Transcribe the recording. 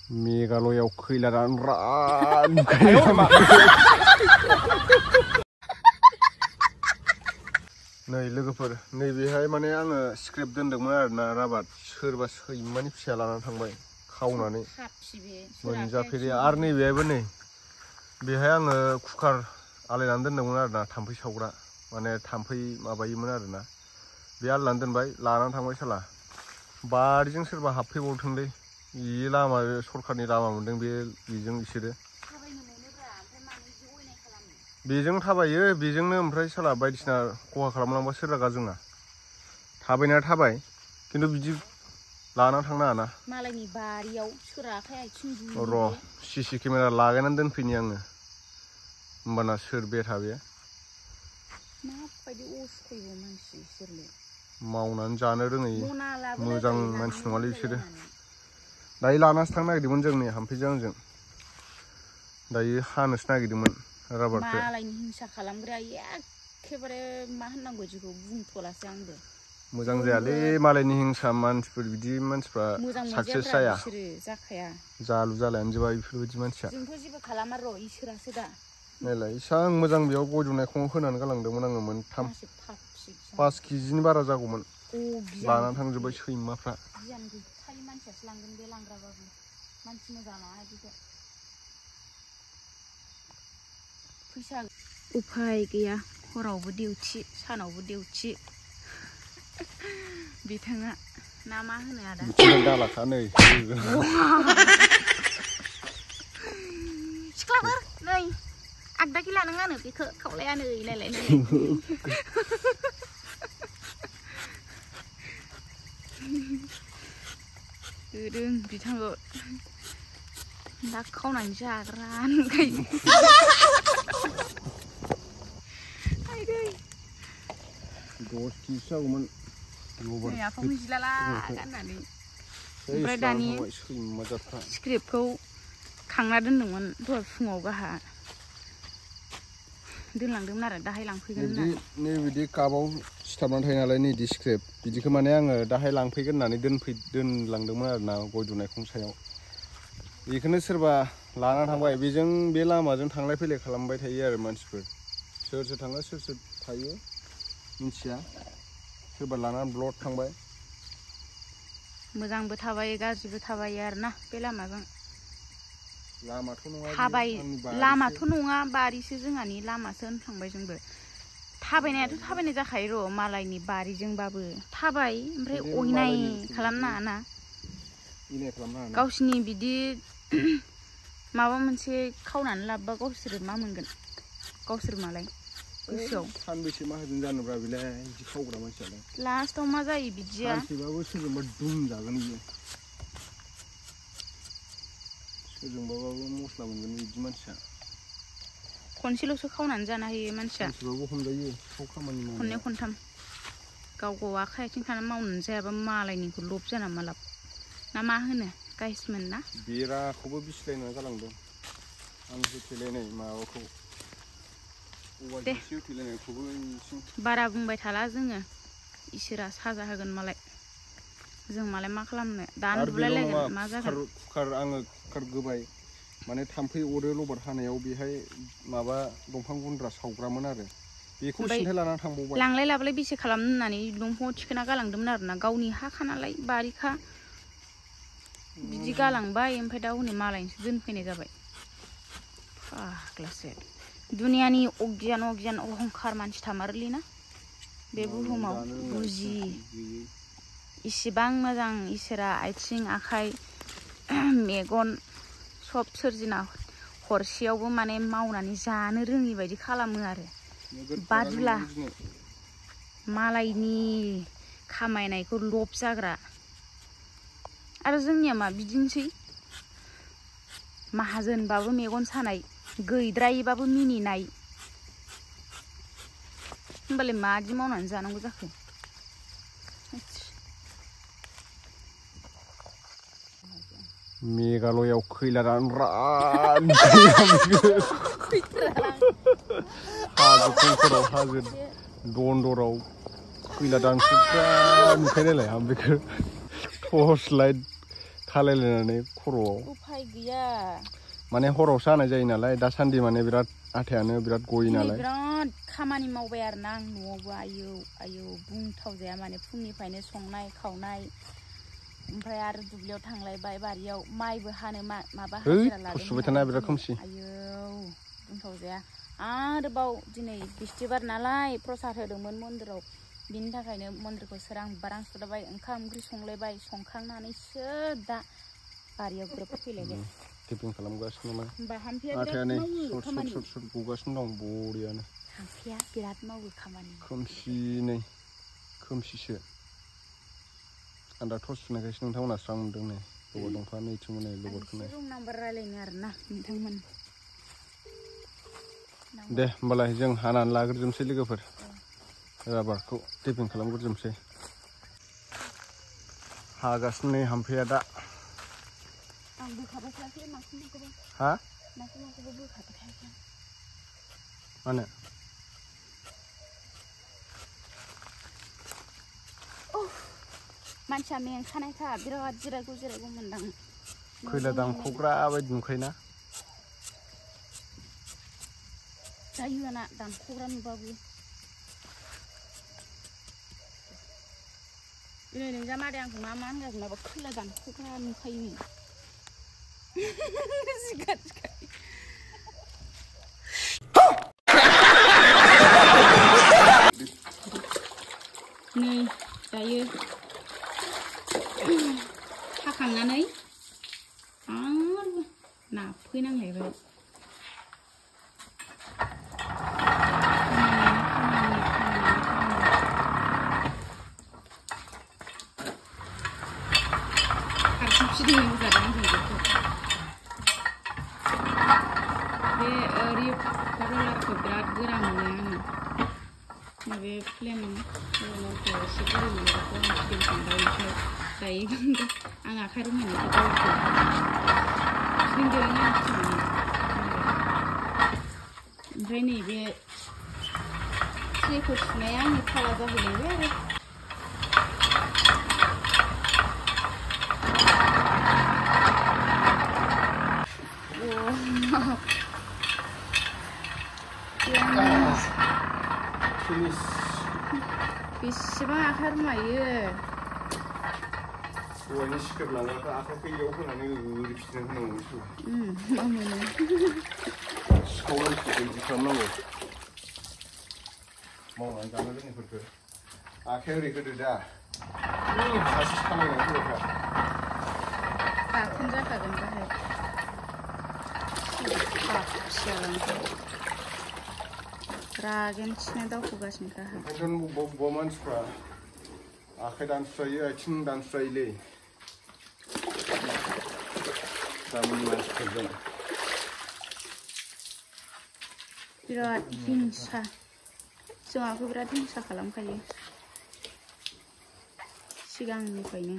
मेघालयाव खैला रान नै लोगोफोर नैबेहाय माने आङो स्क्रिप्ट दोनदोंमोन आरोना राबार सोरबा सैमानि फिसा लानानै थांबाय खावनानै मोनजाफेरि आरो नैबेहायबो नै बेहाय आङो कुकार आलायनानै दोनदोंमोन आरोना थाम्फै सावग्रा माने थाम्फै माबायोमोन आरोना बे आलायनानै दोनबाय लानानै थांबाय साला बारिजों सोरबा हाबफैबावथोंलै बे लामा सरखारनि लामा मोनदों बेजों बिसोरो बेजों थाबायो बेजोंनो ओमफ्राय साला बायदिसिना खहा खालामलांबा सोर रागा जोङा थाबायनाया थाबाय खिन्थु बिदि लाना थांनो हाना मालायनि बारियाव सोर आखाइ आथिं र' सिसि केमेरा लागायनानै दोनफैनि आङो होमबाना सोर बेथा बे माबायदि असखयबो मानसि बिसोरलाय मावनानै जानो रोङै मोजां मानसि नङालै बिसोरो दायो लानासो थांनो नागिरदोंमोन जों नै हाम्फैजों आंजों दायो हानोसो नागिरदोंमोन राबारखौ मालायनि हिंसा खालामग्रा एखेबारे मा होननांगौ बिदिखौ बुंथ'लासो आंबो मोजां जायालै मालायनि हिंसा मानसिफोर बिदि मानसिफ्रा साक्सेस जाया बिसोरो जाखाया जालु जालायानो जोबा बेफोरबायदि मानसिया जोंथ' जेबो खालामा र' इसोरासो दा नायलाय इसां मोजां बेयाव गय दुनायखौनो होनानै गालांदोंमोन आङो मोनथाम 5 केजिनि बारा जागौमोन लानानै थांजोब्बाय सैमाफ्रा गियान गैखायै मानसियासो लांगोन बे लांग्राबाबो मानसि मोजां लाङा बिदिखौ फैसा उफाय गैया हरावबो डिउटि सानावबो डिउटि बिथाङा ना मा होनो आदा दालाखा नै सिख्लाफोर नै आगदाखि लानाङानो बेखौ खावलाया नै नायलाय गोदों बिथांखौ दा खावनानै जाग्रा नुखायो 10 केजि जागौमोन ओमफ्राय दानि स्क्रिप्टखौ खांना दोनदोंमोन दहाय फुङाव गाहा दोनलांदोंमोन आरो दाहाय लांफैगोन होननानै नैबिदि काबाव सिथाबनानै थायो नालाय नैदि स्क्रिप्ट बिदिखौ माने आङो दाहाय लांफैगोन होननानै दोनलांदोंमोन आरोना गय दुनायखं सायाव बेखौनो सोरबा लाना थांबाय बेजों बे लामाजों थांलाय फैलाय खालामबाय थायो आरो मानसिफोर सोर सोर थाङो सोर सोर थायो मिथिया सोरबा लानानै ब्लड थांबाय मोजांबो थाबाय गाज्रिबो थाबाय आरोना बे लामाजों लामाथ' नङा बारिसो जोंहानि लामासो होनफ्लांबाय जोंबो थाबायनायाथ' थाबायनाय जाखायो र' मालायनि बारिजोंबाबो थाबाय ओमफ्राय अयनाय खालामनाङाना गावसिनि बिदि माबा मोनसे खावनानै लाबोबा गावसोरो मा मोनगोन गावसोर मालाय गोसोआव सानबेसे माहाजोन जानोब्रा बेलाय बिदि खावग्रा मानसियालाय लास्टाव मा जायो बिदिया सानसेबाबो सोरजोंबा दुम जागोन बियो सोरजोंबाबाबो मस्ला मोनगोन बिदि मानसिया खनसेल'सो खावनानै जानो हायो मानसिया सानसेबाबो हमजायो खाव खामानि मावनाया खननै खनथाम गाव गाव आखाइ आथिं थानानै मावनानै जायाबा मालायनिखौ लब जाना मालाब ना मा होनो गाइसमोन ना बेराखौबो बिसिलायनानै गालांदों आं होथेलायनाय माबाखौ दे बारा बुंबाय थाला जोङो इसोरा साजा होगोन मालाय जों मालाय मा खालामनो दानो बुलायलायगोन मा जागोन आङो कुकार गोबाय माने थाम्फै अरो लबार हानायाव बेहाय माबा दंफां गुन्द्रा सावग्रामोन आरो बेखौ सिन्थाय लानानै थांबावबाय लांलाय लाबोलाय बेसे खालामनो होननानै दंफाङाव थिखोना गालांदोंमोन आरोना गावनि हाखा नालाय बारिखा बिदि गालांबाय ओमफ्राय दा हनै मालायनिसो दोनफैनाय जाबाय फाग्लासो दुनियानि अगियान अहंखार मानसि थामारोलै ना बे बुहुमाव बुजि इसिबां मोजां इसोरा आथिं आखाइ मेगन सब सोरजिना हरसेयावबो माने मावनानै जानो रोङि बायदि खालामो आरो बादुला मालायनि खामायनायखौ लब जाग्रा आरो जोंनिया मा बिदिनोसै माहाजोनबाबो मेगन सानाय गैद्रायैबाबो मिनिनाय होमबालाय मादि मावनानै जानांगौ जाखो मेघालयाव खैला रान हाजो खंखराव हाजो दन्दराव खैला दानख्रुबग्रा नुखायो नालाय आं बेखौ टर्च लाइट खालायलायनानै खर'आव उफाय गैया माने हरावसो हानाय जायो नालाय दासान्दि माने बिराद आथायानो बिराद गयो नालाय बिराद खामानि मावबाय आरोना आं न'आवबो आयौ बुंथावजाया माने फुंनिफ्रायनो संनाय खावनाय ओमफ्राय आरो दुब्लियाव थांलायबाय बारियाव माइबो हानो माबा हाजिरा लादों आयौ बुंथावजाया आरोबाव दिनै बिस्थिबार नालाय प्रसाद होदोंमोन मन्दिराव बिनि थाखायनो मन्दिरखौ सोरां बारां सुदाबाय ओंखाम ओंख्रि संलायबाय संखांनानैसो दा बारियाव ग्रोब फैलायबाय टिफिन खालामगासिनो माने होमबा हाम्फेया बिराद मावो खामानि सट गगासिनो दं बरियानो हाम्फेया बिराद मावो खामानि खोमसिसो आं दा टर्च सुनायखायसो नोंथांमोना स्रां मोनदों नै लबर दंफां नैथिं नै लबरखौनो रुम नाम्बार रायलायनो आरोना नोंथांमोन दे होमबालाय जों हानानै लाग्रोजोबसै लोगोफोर राबारखौ टिफिन खालामग्रोजोबसै हागासिनो नै हाम्फेया दा आं बोखाबाय थायाखै माखौबो हा माखौबो बोखाबाय थायाखै मानो मानसिया मेंखानायखा बिराद जिरायगौ मोनदां खैला दानख'ग्रा बायदि नुखायोना जायो आंना दानख'ग्रा नुबाबो दिनै नोंजा मादै आंखौ मा होनगासिनो माबा खैला दानख'ग्रा नुखायो नै दायो हाखांनानै आरो नाफैनांलायबाय फिदिंनांगौ जादों जों बे रलारखौ बिराद गोरा मोनो आङो माबे फ्लेम रलारखौ एसे गोरा मोनो बेखौ आं फिदिंखांबाय ओमफ्राय दायो आं आखाइ रुमायनायखौ गावखौ फिदिंदों आं ओमफ्राय नैबे ट्रेखौ सुनाया आंनि फाला जाहैलायबाय आरो बेसेबां आखाइ रुमायो दहायनो सिखारलांनायखौ आखाइखौ इयाव होनानै ओरै फिदिंना होनांगौ मा मोनो सिखाव मानसिखौ बिदि खालामनांगौ मावनानै जानो रोङैफोरखौ आखाइया ओरै होदो दा सासे सालायनानै होबाय बाथोन जाखागोन गाहाय रागेनथिनो दावखोगासिनोखा ओंखायनोथ' बबेबा मानसिफ्रा आखाइ दानस्रायो आथिं दानस्रायोलै गामिनि मानसिफोरजों बिराद हिंसा जोंहाबो बिराद हिंसा खालामखायो सिगांनिफ्रायनो